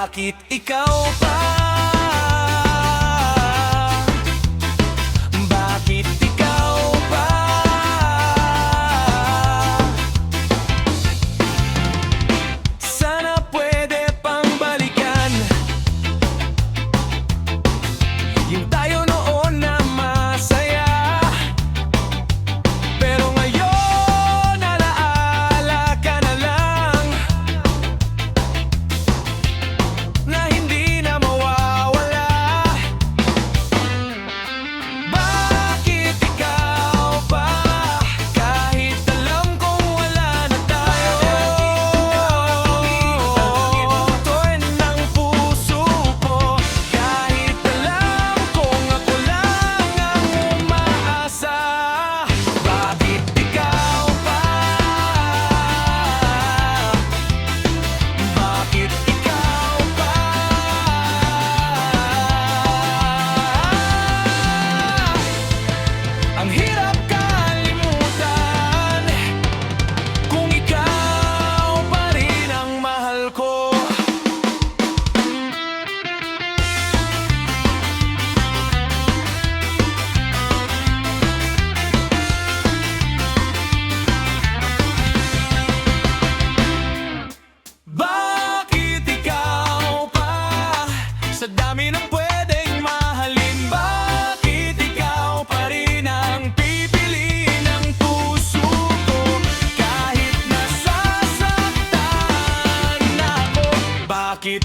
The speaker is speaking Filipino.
Bakit ikaw pa? Bakit ikaw pa? Sana pwede pang balikan yung tayo noon na masaya. Pero ngayon alaala ka na lang, na hindi na mawawala. Bakit ikaw pa? Kahit alam kong wala na tayo, to'y ng puso ko. Kahit alam kong ako lang ang umaasa. Bakit ikaw pa? Bakit ikaw pa? Ang hirap kalimutan kung ikaw pa rin ang mahal ko. Bakit ikaw pa? Sa dami ng pwedeng mahalin, bakit ikaw pa rin ang pipiliin ng puso ko? Kahit nasasaktan ako, bakit